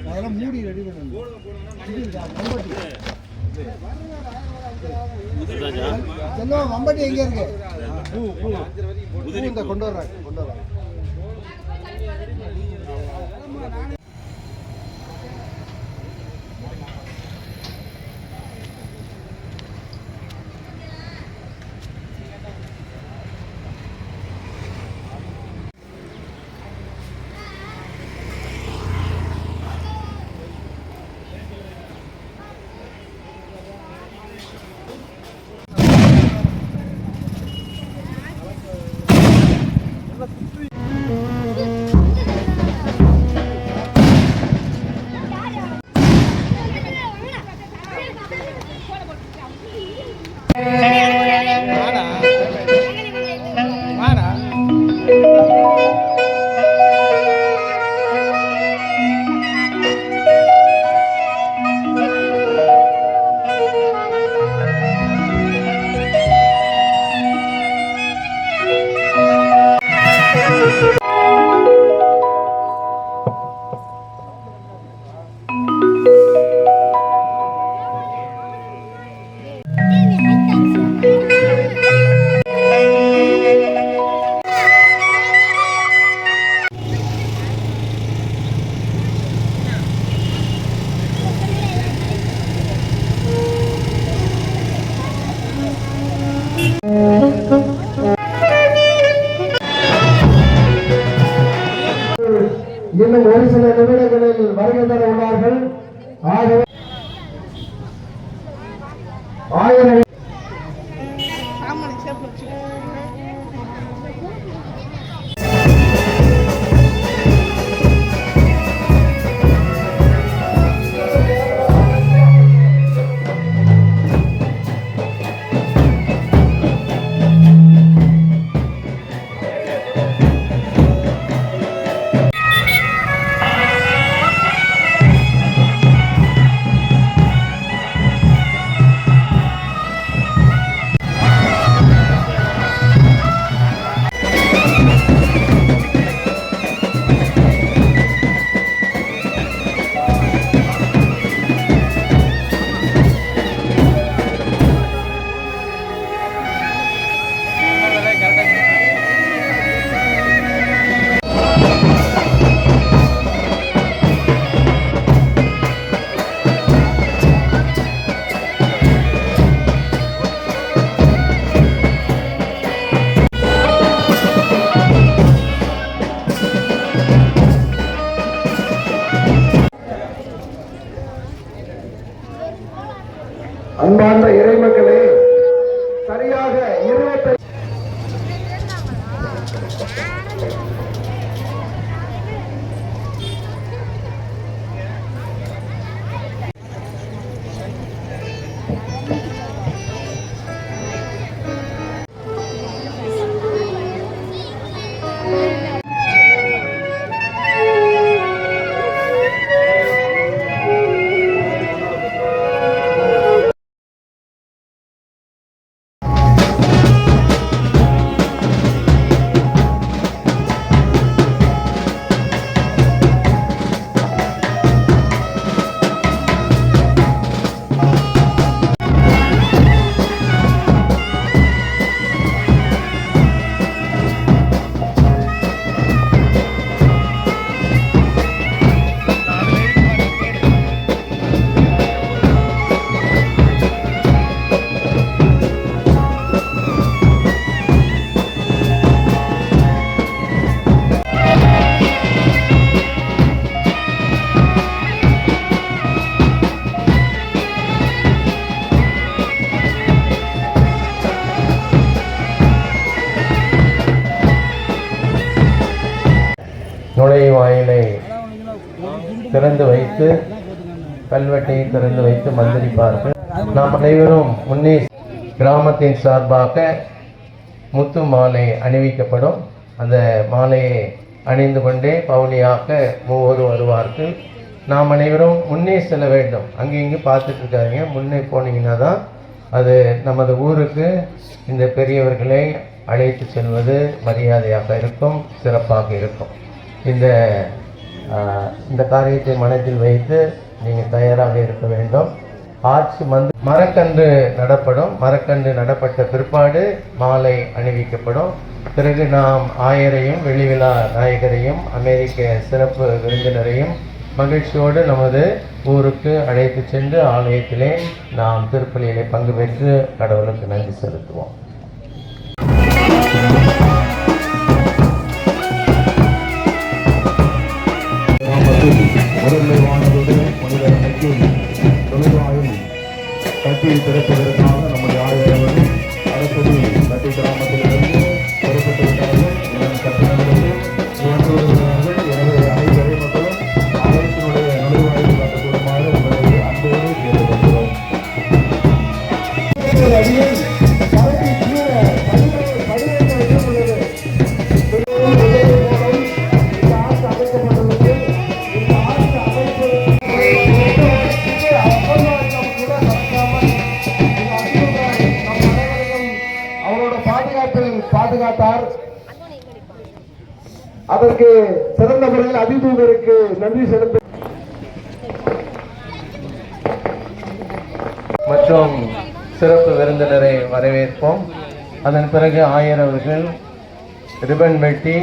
அதெல்லாம் மூடி ரெடி பண்ணணும். மம்பட்டி எங்க இருக்கு? இந்த கொண்டு வர்றாங்க. இன்னும் ஒரு சில நிமிடங்களில் வருகை தர உள்ளார்கள். ஆயிரம் அன்பார்ந்த இறைமக்களே, சரியாக 25 நுழைவாயிலை திறந்து வைத்து கல்வெட்டை திறந்து வைத்து மந்திரிப்பார்கள். நாம் அனைவரும் முன்னே கிராமத்தின் சார்பாக முத்து மாலை அணிவிக்கப்படும். அந்த மாலையை அணிந்து கொண்டே பவுனியாக மூவரும் வருவார்கள். நாம் அனைவரும் முன்னே செல்ல வேண்டும். அங்கே இங்கே பார்த்துட்டு இருக்காங்க. முன்னே போனீங்கன்னா தான் அது நமது ஊருக்கு இந்த பெரியவர்களை அழைத்து செல்வது மரியாதையாக இருக்கும், சிறப்பாக இருக்கும். இந்த காரியத்தை மனதில் வைத்து நீங்கள் தயாராக இருக்க வேண்டும். ஆட்சி மரக்கன்று நடப்படும். மரக்கன்று நடப்பட்ட பிற்பாடு மாலை அணிவிக்கப்படும். பிறகு நாம் ஆயரையும் வெளிவிழா நாயகரையும் அமெரிக்க சிறப்பு விருந்தினரையும் மகிழ்ச்சியோடு நமது ஊருக்கு அழைத்து சென்று ஆலயத்திலே நாம் திருப்பலியிலே பங்கு பெற்று கடவுளுக்கு நன்றி செலுத்துவோம். கட்டியை திறப்பதற்காக நம்முடைய ஆயர்கள் அரசடி கட்டி கிராமத்திலிருந்து புறப்பட்டு விட்டார்கள். இதன் கட்டணங்களுக்கு தோன்றுகிறார்கள். எனவே அனைத்து மக்களும் ஆலயத்தினுடைய நுழைவாயில் கட்டக்கூடமாக உங்களை அன்போடு கேட்டுக்கொள்கிறோம். பாதுகாத்தார். அதற்கு சிறந்த முறையில் அதிதூதருக்கு நன்றி செலுத்த மற்றும் சிறப்பு விருந்தினரை வரவேற்போம். அதன் பிறகு ஆயர் அவர்கள் ரிபன் வெட்டி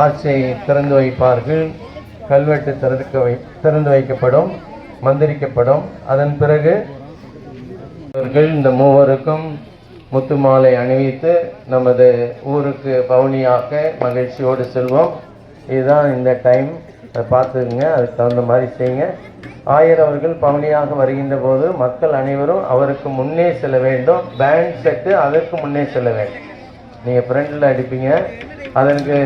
ஆர்ச்சை திறந்து வைப்பார்கள். கல்வெட்டு திறந்து வைக்கப்படும், மந்திரிக்கப்படும். அதன் பிறகு இந்த மூவருக்கும் முத்து மாலை அணிவித்து நமது ஊருக்கு பவுனியாக்க மகிழ்ச்சியோடு செல்வோம். இதுதான் இந்த டைம், அதை பார்த்துக்குங்க, அதுக்கு தகுந்த மாதிரி செய்யுங்க. ஆயர் அவர்கள் பவுனியாக வருகின்ற போது மக்கள் அனைவரும் அவருக்கு முன்னே செல்ல வேண்டும். பேண்ட் செட்டு அதற்கு முன்னே செல்ல வேண்டும். நீங்கள் ஃப்ரெண்டில் அடிப்பீங்க, அதற்கு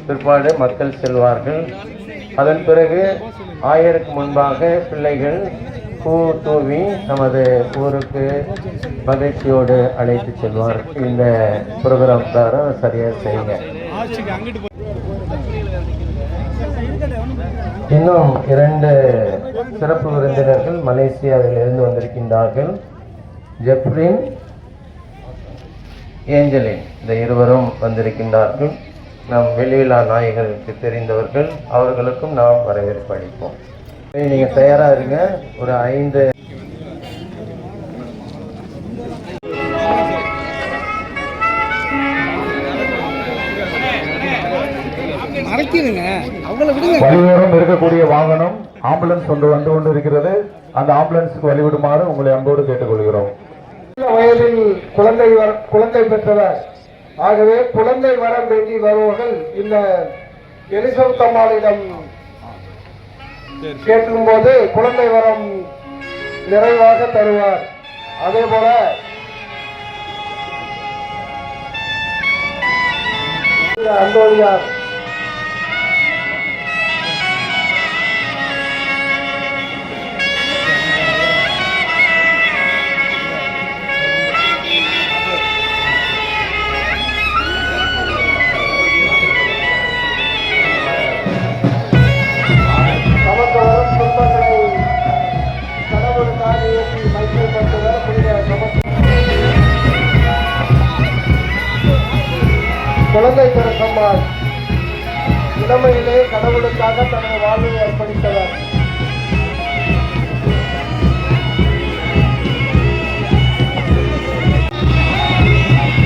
பிற்பாடு மக்கள் செல்வார்கள். அதன் பிறகு ஆயருக்கு முன்பாக பிள்ளைகள் பூ தூவி நமது ஊருக்கு மகிழ்ச்சியோடு அழைத்து செல்வார். இந்த ப்ரோக்ராம் சரியாக செய்யுங்க. இன்னும் 2 சிறப்பு விருந்தினர்கள் மலேசியாவில் இருந்து வந்திருக்கின்றார்கள். ஜெப்ரின், ஏஞ்சலின், இந்த இருவரும் வந்திருக்கின்றார்கள். நம் வெளிவிழா நாயகர்களுக்கு தெரிந்தவர்கள். அவர்களுக்கும் நாம் வரவேற்பு அளிப்போம். நீங்கள் தயாராக இருங்க. ஒரு 5 வழியோரம் இருக்கக்கூடிய வாகனம் ஆம்புலன்ஸ் வந்து கொண்டு இருக்கிறது. அந்த ஆம்புலன்ஸுக்கு வழிவிடுமாறு உங்களை அன்போடு கேட்டுக்கொள்கிறோம். வயதில் குழந்தை பெற்றவர். ஆகவே குழந்தை வரம் வேண்டி வருபவர்கள் இந்த எலிசபெத் அம்மாளிடம் கேட்கும் போது குழந்தை வரம் நிறைவாக தருவார். அதே போல அந்தோனியார் குழந்தை பிறக்கம்மாள் இளமையிலே கடவுளுக்காக தனது வாழ்வை அர்ப்பணித்தவர்.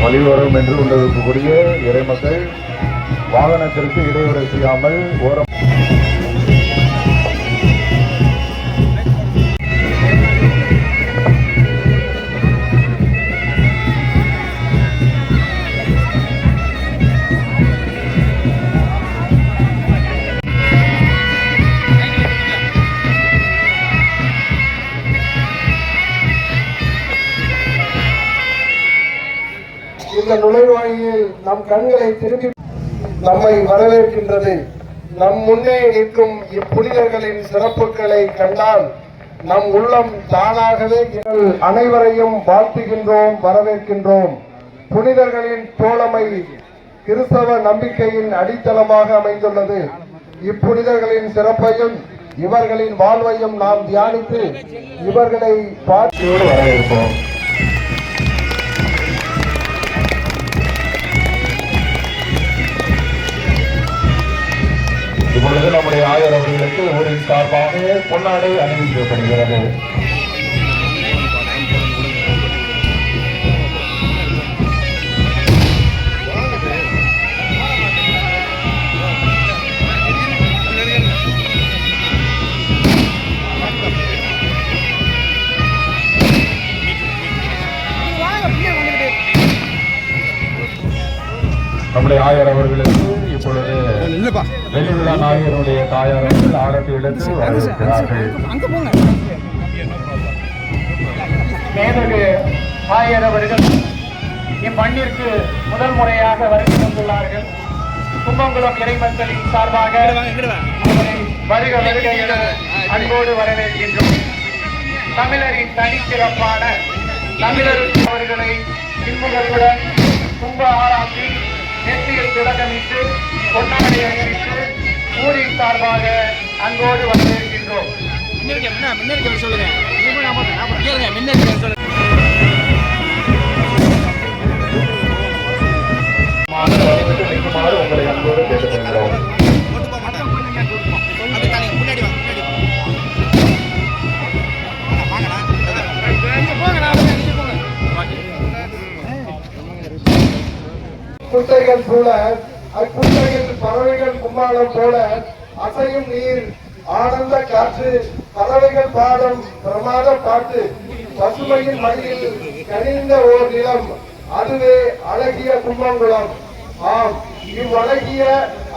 வழிவரும் என்று கொண்டிருக்கக்கூடிய இறைமக்கள் வாகனத்திற்கு இடையூறு செய்யாமல் ஓரம் இந்த நுழைவாயில் நம் கண்களை திருப்பி நம்மை வரவேற்கின்றது. நம் முன்னே நிற்கும் இப்புனிதர்களின் சிறப்புகளை கண்டால் நம் உள்ளம் தானாகவே அனைவரையும் வாழ்த்துகின்றோம், வரவேற்கின்றோம். புனிதர்களின் தோழமை கிறிஸ்தவ நம்பிக்கையின் அடித்தளமாக அமைந்துள்ளது. இப்புனிதர்களின் சிறப்பையும் இவர்களின் வாழ்வையும் நாம் தியானித்து இவர்களை பார்த்து வரவேற்போம். இப்பொழுது நம்முடைய ஆயர் அவர்களுக்கு ஊரின் சார்பாக பொன்னாடை அணிவிக்கப்படுகிறது. நம்முடைய ஆயர் அவர்களுக்கு இப்பொழுது வெள்ளிவிழா நாயகருடைய தாயாரர்கள் ஆரத்தி எடுத்து வரவேற்கிறார்கள். மேதகு ஆயர் அவர்கள் இம்மண்ணிற்கு முதல் முறையாக வருகை வந்துள்ளார்கள். கும்பங்குளம் இறைமக்களின் சார்பாக அவரை வருக வருக என அன்போடு வரவேற்கின்றோம். தமிழரின் தனிச்சிறப்பான தமிழர் அவர்களை இன்புகளுடன் கும்ப ஆராய்ச்சி நெற்றியில் திலகமிட்டு பொன்னாடை அணிவித்து ஊரின் சார்பாக அன்போடு வரவேற்கின்றோம். நிற்குமாறு உங்களை அன்போடு கேட்டுக்கொள்கிறோம். குட்டைகள் சூழ அக்குட்டையில் பறவைகள் கும்மாளம் போல அசையும் நீர் ஆனந்த காற்று பறவைகள் பாடும் பிரமாத பாட்டு பசுமையின் மடியில் கனிந்த ஓர் நிலம் அதுவே அழகிய கும்பங்குளம். ஆம், இவ்வழகிய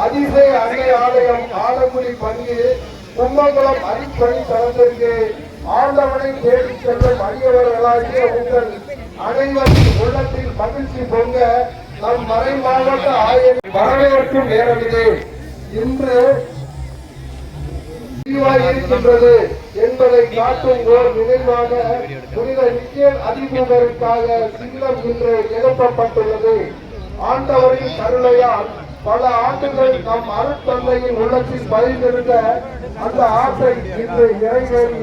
அதிசய அன்னை ஆலயம் ஆலங்குடி பங்கு கும்பங்குளம் அடிப்படை தளத்திற்கு ஆண்டவனை தேடிச் செல்லும் அடியவர்களாகிய உங்கள் அனைவரின் உள்ளத்தில் மகிழ்ச்சி பொங்க நம் மறை மாவட்ட ஆயர் வரவேற்கும் நேரம் இது. இன்று இருக்கின்றது என்பதை காட்டும் ஓர் நினைவாக புனித நிக்கேல் அதிபூகருக்காக சின்னம் இன்று எழுப்பப்பட்டுள்ளது. ஆண்டவரின் கருணையால் பல ஆண்டுகள் நம் அருட்தந்தையின் உள்ளத்தில் பதிந்திருந்த அந்த ஆசை இன்று நிறைவேறி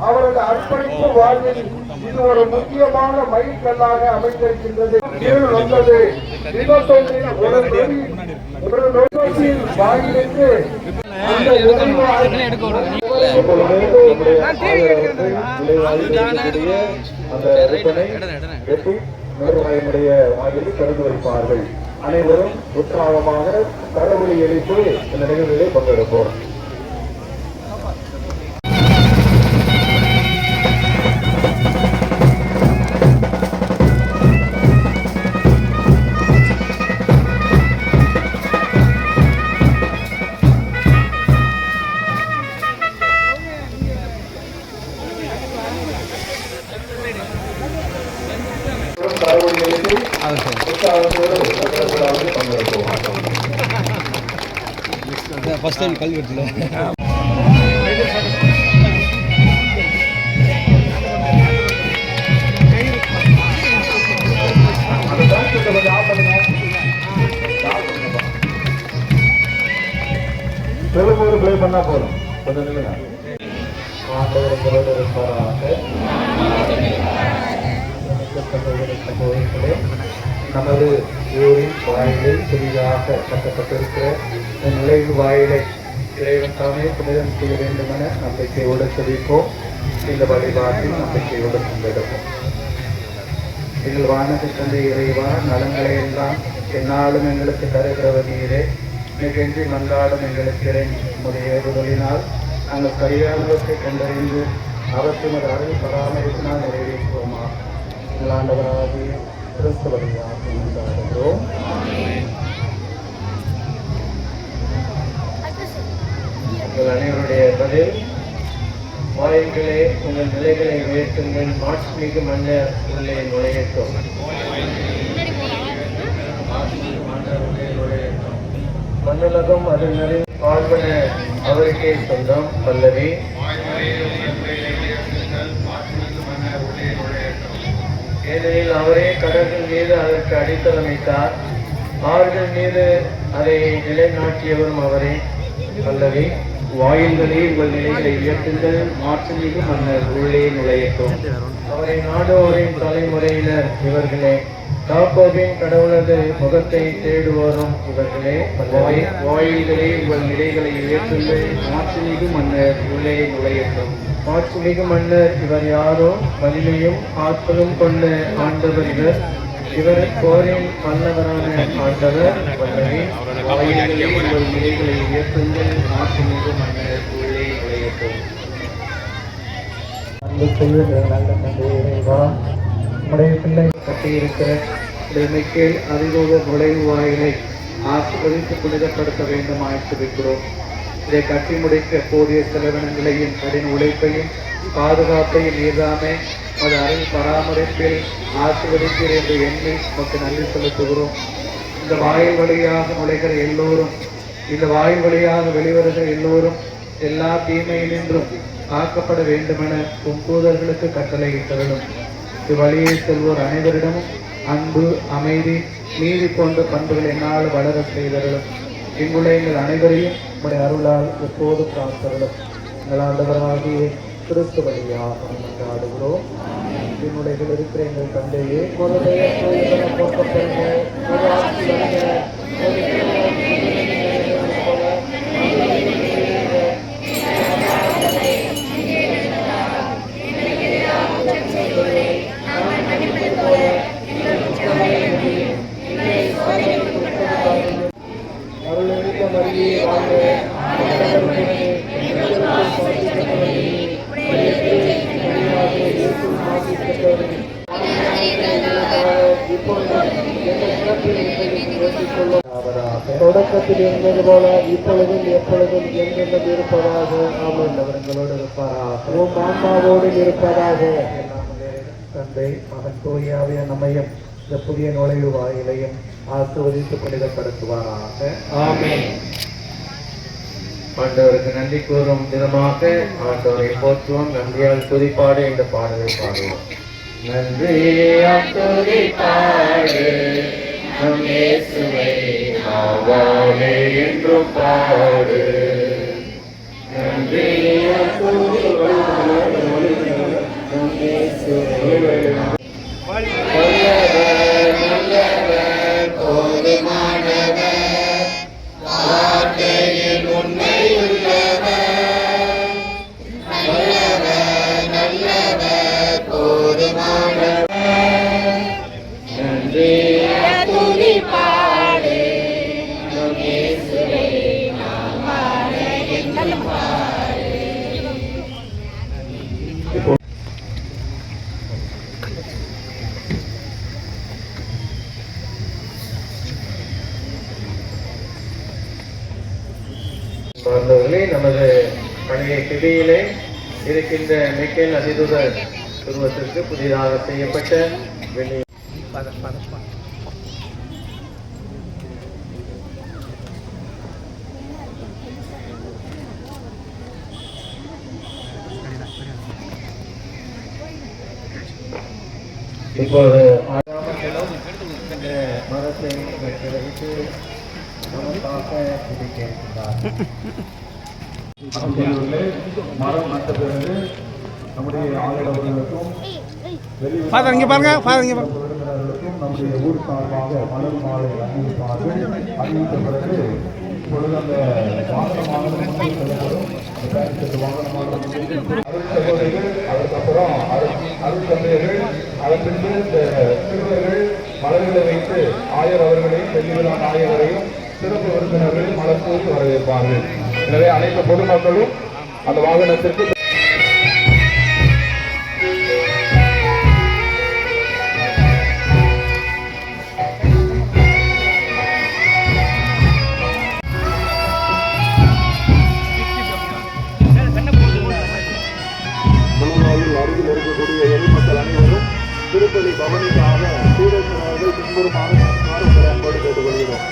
அவரது அர்ப்பணிப்பு வாழ்வில் இது ஒரு முக்கியமான மைல்கல்லாக அமைந்திருக்கின்றது. வந்தது தினத்தொன்றில் ஒரு நொடியில் வாயிலிருந்து திறந்து வைப்பார்கள். அனைவரும் உற்சாகமாக கரவொலி எழுப்பி இந்த நிகழ்வுகளை பங்கெடுப்போம். ஃபர்ஸ்ட் டைம் கல்வி எடுத்துல பெருமூறு பிளே பண்ணா போதும். கொஞ்சம் நில்லுங்க. ஆண்டவர் இருப்பாராக. நமது ஊரின் வாயிலில் புதிதாக கட்டப்பட்டிருக்கிற நுழைவு வாயிலை இறைவன் தாமே புனிதம் செய்ய வேண்டும் என நம்பிக்கையோடு தெரிவிப்போம். இந்த வழிபாட்டில் நம்பிக்கையோடு பங்கெடுப்போம். எங்கள் வானக தந்தை இறைவா, நலங்களை எல்லாம் என்னாலும் எங்களுக்கு தருகிறவர் நீரே. நிகழ்ச்சி மன்றாடும் எங்களுக்கு உடைய ஏறுதலினால் நாங்கள் சரியானவற்றை கண்டறிந்து அவற்றின் அருள் பராமரிப்பினால் நிறைவேற்றுவோமா. ஆண்டவராகிய கிறிஸ்து வழியாக கொண்டாடுகிறோம். உங்கள் அனைவருடைய பதில் வாயில்களே உங்கள் நிலைகளை உயர்த்துங்கள், மாட்சிமிகு மன்னர் உள்ளே நுழையட்டும். மண்ணுலகம் அதனரின் வாழ்வன அவருக்கே சொந்தம். பல்லவி. ஏனெனில் அவரே கடல்கள் மீது அதற்கு அடித்தளமைத்தார், ஆறுகள் மீது அதை நிலைநாட்டியவரும் அவரே. பல்லவி. வாயில்களே உங்கள் நிலைகளை உயர்த்துங்கள், மாட்சிமிகு மன்னர் உள்ளே நுழையட்டும். அவரை நாடோரின் தலைமுறையினர் இவர்களே. யாக்கோபின் கடவுளது முகத்தை தேடுவோரும் இவர்களே. வாயில்களே உங்கள் நிலைகளை உயர்த்துங்கள், மாட்சிமிகு மன்னர் உள்ளே நுழையட்டும். மாட்சிமிகு மன்னர் இவர் யாரோ? வலிமையும் ஆற்றலும் கொண்ட ஆண்டவர் இவர். இவர் போரின் வல்லவரான ஆண்டவர் வல்லவே. வாயில்களே உங்கள் நிலைகளை உயர்த்துங்கள், மாட்சிமிகு மன்னர் உள்ளே நுழையட்டும். அன்பு செய்ய நல்ல தந்தையே இறைவா, உம்முடைய பிள்ளை கட்டியிருக்கிற கீழ் அறிவோக நுழைவு வாயிலை ஆசிர்வதித்து புனிதப்படுத்த வேண்டும் ஆசிர்விக்கிறோம். இதை கட்டி முடிக்க போதிய செலவினங்களையும் கடின உழைப்பையும் பாதுகாப்பையும் நீர்தாமே அது அருள் பராமரிப்பில் ஆசிர்வதிப்பீர் என்று எண்ணி நமக்கு நன்றி செலுத்துகிறோம். இந்த வாயில் வழியாக நுழைகிற எல்லோரும், இந்த வாயில் வழியாக வெளிவருகிற எல்லோரும் எல்லா தீமையினின்றும் காக்கப்பட வேண்டுமென உம் தூதர்களுக்கு கட்டளையிட்டவர்களும் இவ்வழியை செல்வோர் அனைவரிடமும் அன்பு, அமைதி, நீதி போன்ற பண்புகள் என்னால் வளர செய்தவர்களும் இங்குள்ள எங்கள் அனைவரையும் உடைய அருளால் எப்போதும் காத்தவர்களும் எங்கள் ஆண்டவராகிய கிறிஸ்து வழியாக கொண்டாடுகிறோம். என்னுடைய இருக்கிற எங்கள் தந்தையே தொடக்கத்தில் இருந்தது போல இப்பொழுதும் எப்பொழுதும் என்றென்றும் இருப்பதாக. ஆமென். அவர்களோடு இருப்பாராக, உம் ஆன்மாவோடு இருப்பதாக. தந்தை, மகன், தூய ஆவியார் நம்மையும் இந்த புதிய நுழைவு வாயிலையும் ஆசீர்வதித்து புனிதப்படுத்துவாராக. ஆமென். ஆண்டவருக்கு நன்றி கூறும் தினமாக ஆண்டவரை போற்றுவோம். நன்றியால் துதிப்பாடு என்ற பாடலை பாடுவோம். நன்றியால் துதிப்பாடு நம் இயேசுவை நாவாலே என்றும் பாடு. நன்றியால் துதிப்பாடு நம் இயேசுவை வல்லவர், நல்லவர், போதுமானவர், வார்த்தையில் உண்மை உள்ளவர். வல்லவர், நல்லவர், போதுமானவர். நன்றி துதிப்பாடு நம் இயேசுவை நாவாலே என்றும் பாடு. நமது பழைய கிபியிலே இருக்கின்ற மிக்கேல் அதிதூதர் உருவத்திற்கு புதிதாக செய்யப்பட்ட வெள்ளி இப்போது மரத்தை வைத்து நமக்காக இருக்கின்றார். மரம் நட்ட பிறகு நம்முடைய ஆளுநர்களுக்கும் விருந்தினர்களுக்கும் நம்முடைய ஊர் சார்பாக மலர் மாலை அணிவிப்பார்கள். அணிவித்த பிறகு இப்பொழுது அந்த வாகனமானது செல்லப்படும். வாகனமாக அருட்சகோதரிகள், அதுக்கப்புறம் அருட்தந்தையர்கள், அதன் பின்பு இந்த சிறுவர்கள் மலர்களை வைத்து ஆயர் அவர்களையும் பெரியவிழா ஆயவரையும் சிறப்பு விருந்தினர்கள் மலர் தூக்கி வரவேற்பார்கள். எனவே அனைத்து பொதுமக்களும் அந்த வாகனத்திற்கு அருகில் இருக்கக்கூடிய எரிமக்கள் அனைவரும் திருப்பதி பவனிக்காக சீரேஸ்வரர்கள் பின்புறமாக அன்போடு கேட்டுக்கொள்கிறோம்.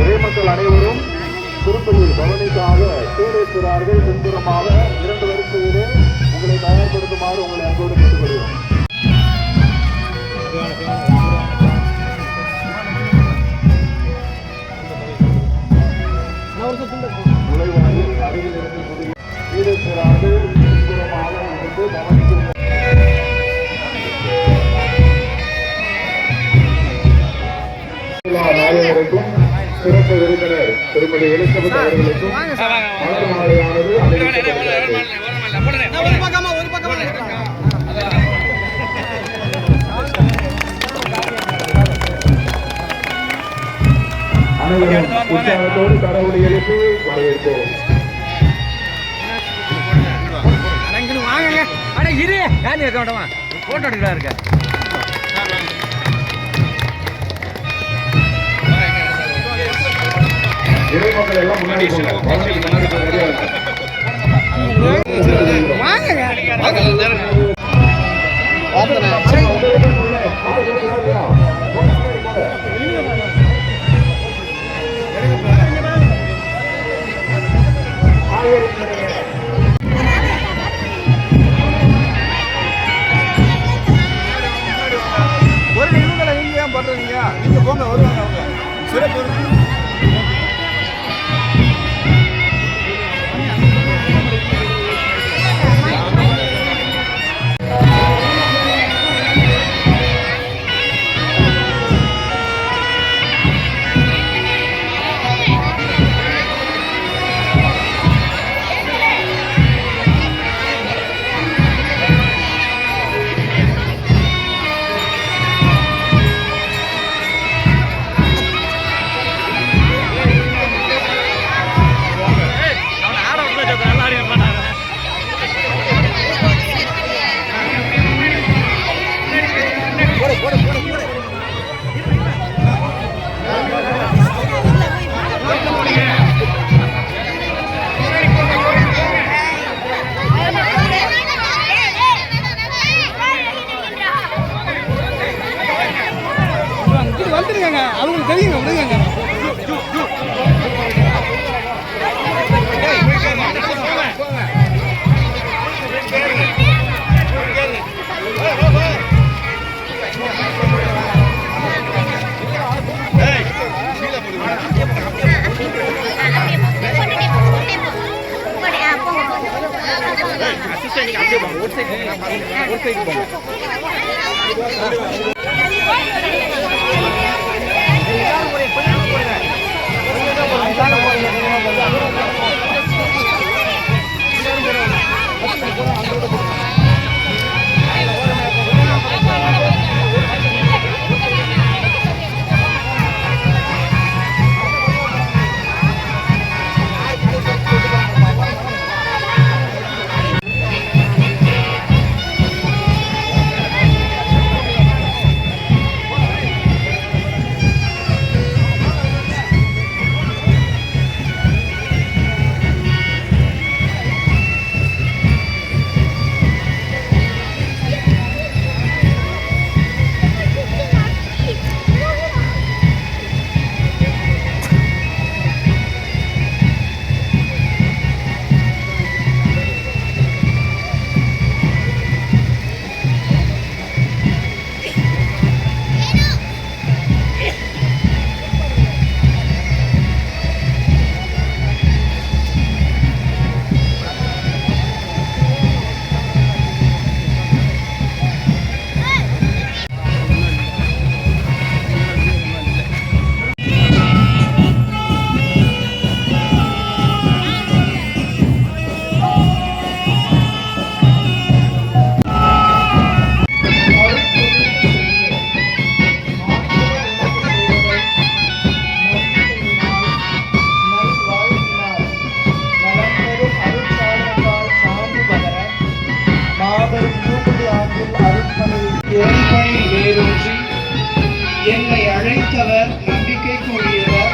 இறைமக்கள் அனைவரும் திருப்பதி பவனிக்காக சீரேஸ்வரர்கள் பின்புறமாக 2 வரிசையிலே உங்களை தயார்படுத்துமாறு உங்களை அன்போடு கேட்டுக்கொள்கிறோம். வருஷத்துல அருகில் இருக்கக்கூடிய வீரர்களாக பின்புறமாக இருந்து கவனிக்கும் நாயகருக்கும் சிறப்பு விருந்தினர் திருமதி எலிசபெத் அவர்களுக்கும் மலர் மாலையானது அணிவிக்கப்படுகிறது. அனைவரும் உற்சாகத்தோடு கடவுளை எழுப்பி வரவேற்போம். போட்டோ எடுக்கிறா இருக்க இறைமக்கள் எல்லாம் முன்னாடி போங்க. வாசலுக்கு முன்னாடி போய் ரெடியா இருங்க. ஒரு இவங்களை நீங்க ஏன் பண்றீங்க? நீங்க போங்க, வருவாங்க அவங்க. சிறப்பு வந்துருங்க, அவங்களுக்கு தெரியுங்க, விடுங்க. என்னை அழைத்தவர் நம்பிக்கைக்குரியவர்,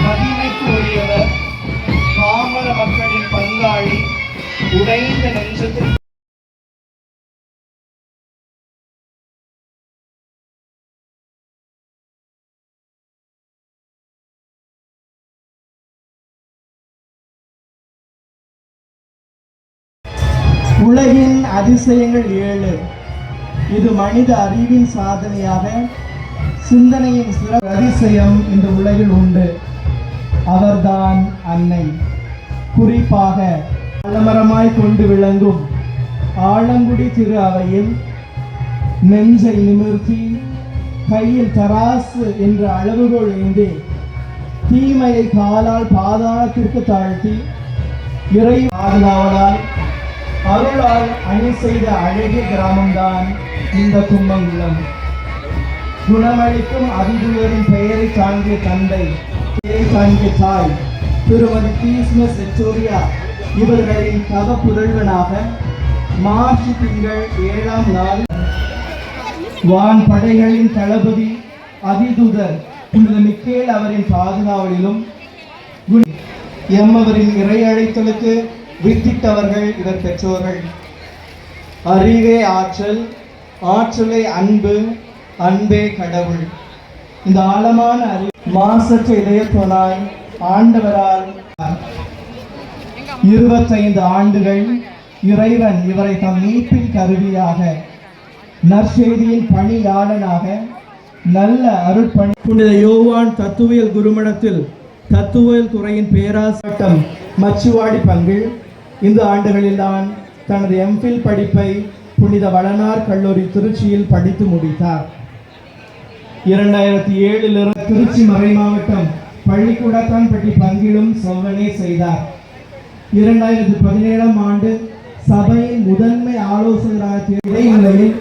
மகிமைக்குரியவர், பாமர மக்களின் பங்காளி, உடைந்த நெஞ்சத்தில் உலகின் அதிசயங்கள் 7. இது மனித அறிவின் சாதனையாக சிந்தனையின் அதிசயம் இந்த உலகில் உண்டு. அவர்தான் அன்னை. குறிப்பாக அலமரமாய் கொண்டு விளங்கும் ஆலங்குடி திரு அவையில் நெஞ்சை நிமிர்த்தி கையில் தராசு என்ற அளவுகோல் ஏந்தி தீமையை காலால் பாதாளத்திற்கு தாழ்த்தி இறை பாதுகாவலால் அருளால் அணி செய்த அழகிய கிராமம்தான் இந்த கும்பங்குளம். குணமளிக்கும் அதிபுயரின் பெயரை தாங்கிய தந்தை, பெயரை தாங்கிய தாய் திருமதி கிறிஸ்மஸ் விக்டோரியா இவர்களின் தவ புதல்வனாக மார்ச் திங்கள் 7ஆம் நாள் வான் படைகளின் தளபதி அதிதூதர் புனித மிக்கேல் அவரின் பாதுகாவலிலும் எம்மவரின் இறை அழைத்தலுக்கு வித்திட்டவர்கள் இவர் பெற்றோர்கள். அறிவே ஆற்றல், ஆற்றலே அன்பு, அன்பே கடவுள். இந்த ஆழமான அறிவு மாசற்ற இதயத்தோனாய் ஆண்டவரால் 25 ஆண்டுகள் இறைவன் இவரை தம் மீட்பின் கருவியாக, நற்செய்தியின் பணியாளனாக, நல்ல அருட்பணி புனித யோவான் தத்துவியல் குருமடத்தில் தத்துவியல் துறையின் பேராசட்டம் மச்சுவாடி பங்கில் இந்த ஆண்டுகளில்தான் தனது எம்ஃபில் படிப்பை புனித வளனார் கல்லூரி திருச்சியில் படித்து முடித்தார். 2007 திருச்சி மறை மாவட்டம் பள்ளிக்கூடத்தான்பட்டி பங்கிலும் செவ்வனே செய்தார். 2017ஆம் ஆண்டு சபையின் முதன்மை ஆலோசகராக இடைநிலையில்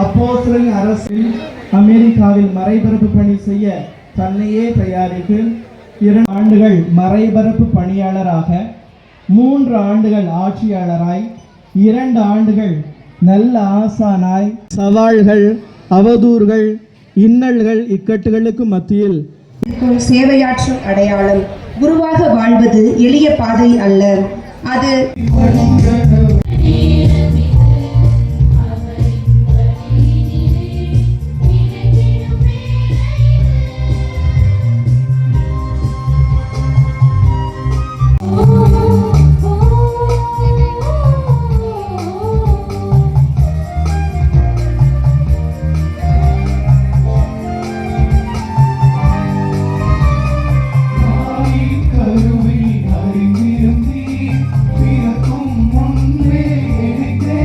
அப்போஸ்தலரின் அரசில் அமெரிக்காவில் மறைபரப்பு பணி செய்ய தன்னையே தயாரித்து 2 ஆண்டுகள் மறைபரப்பு பணியாளராக, 3 ஆண்டுகள் ஆட்சியாளராய், 2 ஆண்டுகள் நல்ல ஆசானாய், சவால்கள், அவதூறுகள், இன்னல்கள், இக்கட்டுகளுக்கு மத்தியில் சேவையாற்றும் அடையாளம். குருவாக வாழ்வது எளிய பாதை அல்ல. அது கருவி அறிந்திருந்தீர், பிறக்கும் முன்னே எதிர்த்தே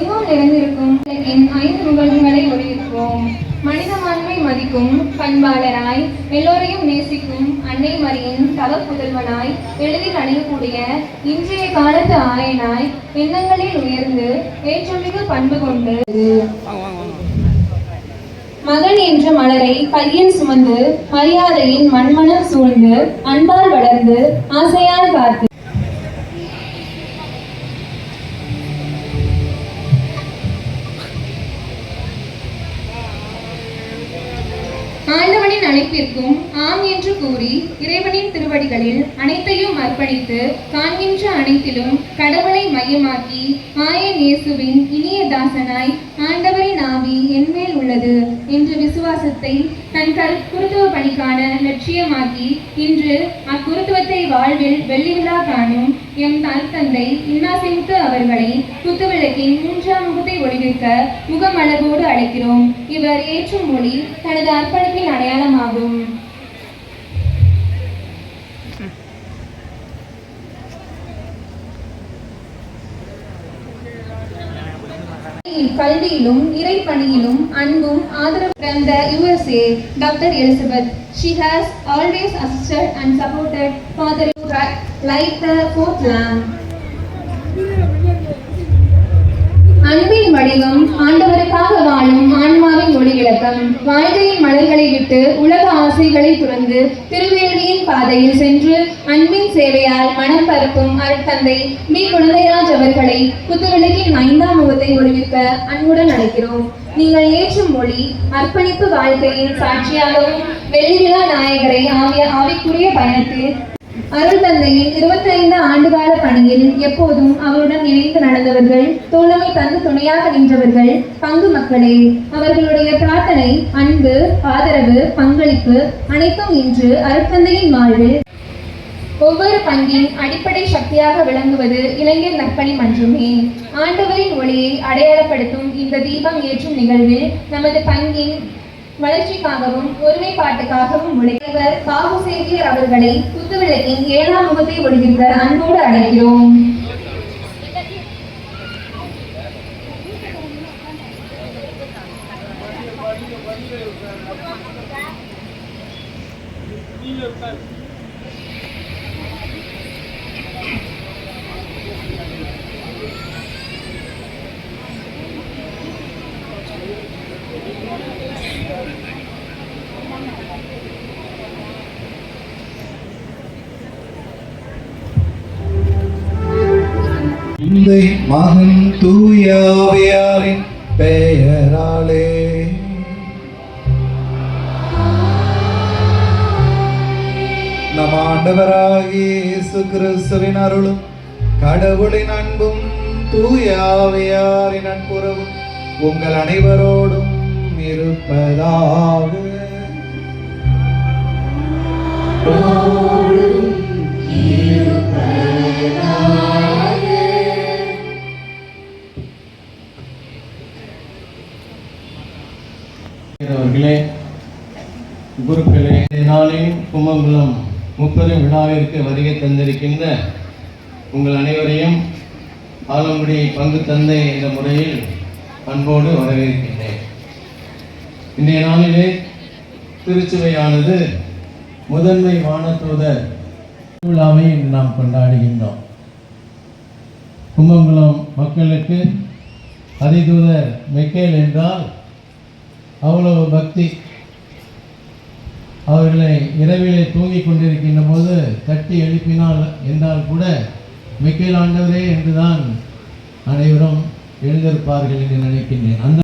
எங்கும் நிறைந்திருக்கும் என் 5 முகங்களை ஒளியிருப்போம். மனிதமாண்மை மதிக்கும் பண்பாளராய் எல்லோரையும் நேசிக்கும் அன்னை மரியின் தவ புதல்வனாய் எளிதில் அடையக்கூடிய இன்றைய காலத்து ஆயனாய் எண்ணங்களில் உயர்ந்து ஏற்றமிகு பண்பு கொண்டு மகன் என்ற மலரை கையில் சுமந்து மரியாதையின் மண்மணம் சூழ்ந்து அன்பால் வளர்ந்து ஆசையால் காத்து ஆண்டவனின் அழைப்பிற்கும் ஆம் என்று கூறி இறைவனின் திருவடிகளில் அனைத்தையும் அர்ப்பணித்து காண்கின்ற அனைத்திலும் கடவுளை மையமாக்கி ஆயன் இயேசுவின் இனிய தாசனாய் ஆண்டவரின் ஆவி என்மேல் உள்ளது என்ற விசுவாசத்தை தன் குருத்துவ பணிக்கான லட்சியமாக்கி இன்று அக்குருத்துவத்தை வாழ்வில் வெள்ளி விழா காணும் எம் தந்தை இன்னாசிமுத்து அவர்களை குத்துவிளக்கின் 3ஆம் முகத்தை ஒளிவிக்க முகமலர்வோடு அழைக்கிறோம். இவர் ஏற்றும் மொழி தனது அர்ப்பணிப்பின் அடையாளமாகும். கல்வியிலும் இறைப்பணியிலும் அன்பும் ஆதரவு from the USA, Dr. Elizabeth. She has always assisted and supported Father like the fourth lamb. அன்பின் வடிவம் ஆண்டவருக்காக வாழும் ஆன்மாவின் ஒளி விளக்கம். வாழ்க்கையின் மலர்களை விட்டு உலக ஆசைகளை துறந்து திருவேலியின் பாதையில் சென்று அன்பின் சேவையால் மனம் பரப்பும் அருட்தந்தை மீ குழந்தைராஜ் அவர்களை குத்துவிளக்கின் 5ஆம் முகத்தை ஒளிவிக்க அன்புடன் அழைக்கிறோம். நீங்கள் ஏற்றும் மொழி அர்ப்பணிப்பு வாழ்க்கையின் சாட்சியாகவும் வெள்ளி விழா நாயகரை ஆவிக்குரிய பயணத்தில் அருள் தந்தையின் 25 ஆண்டுகால பணியில் எப்போதும் அவருடன் இணைந்து நடந்தவர்கள், தோழமை தந்து துணையாக நின்றவர்கள், பங்கு மக்களே. அவர்களுடைய பிரார்த்தனை, அன்பு, ஆதரவு, பங்களிப்பு அனைத்தும் இன்று அருட்தந்தையின் வாழ்வில் ஒவ்வொரு பங்கின் அடிப்படை சக்தியாக விளங்குவது இளைஞர் நற்பணி மன்றமே. ஆண்டவரின் ஒளியை அடையாளப்படுத்தும் இந்த தீபம் ஏற்றும் நிகழ்வில் நமது பங்கின் வளர்ச்சிக்காகவும் ஒருமைப்பாட்டுக்காகவும் உழைத்தவர் பாபு சேவியர் அவர்களை குத்துவிளக்கின் 7ஆம் முகத்தை ஒளிவிக்க அன்போடு அழைக்கிறோம். தந்தை மகன் தூய ஆவியாரின் பெயராலே நம் ஆண்டவராகிய இயேசு கிறிஸ்துவின் அருளும் கடவுளின் அன்பும் தூய ஆவியாரின் நட்புறவும் உங்கள் அனைவரோடும் இருப்பதாக. அவர்களே, குருக்களே, நாளின் கும்பங்குளம் 30 விழாவிற்கு வருகை தந்திருக்கின்ற உங்கள் அனைவரையும் ஆலங்குடி பங்கு தந்தை என்ற முறையில் அன்போடு வரவேற்கின்றேன். இன்றைய நாளிலே திருச்சுவையானது முதன்மை வானதூதர் விழாவை நாம் கொண்டாடுகின்றோம். கும்பங்குளம் மக்களுக்கு அதிதூதர் மைக்கேல் என்றால் அவ்வளவு பக்தி. அவர்களை இரவிலே தூங்கிக் கொண்டிருக்கின்ற போது தட்டி எழுப்பினால் என்றால் கூட மைக்கேல் ஆண்டவரே என்றுதான் அனைவரும் எழுந்திருப்பார்கள் என்று நினைக்கின்றேன். அந்த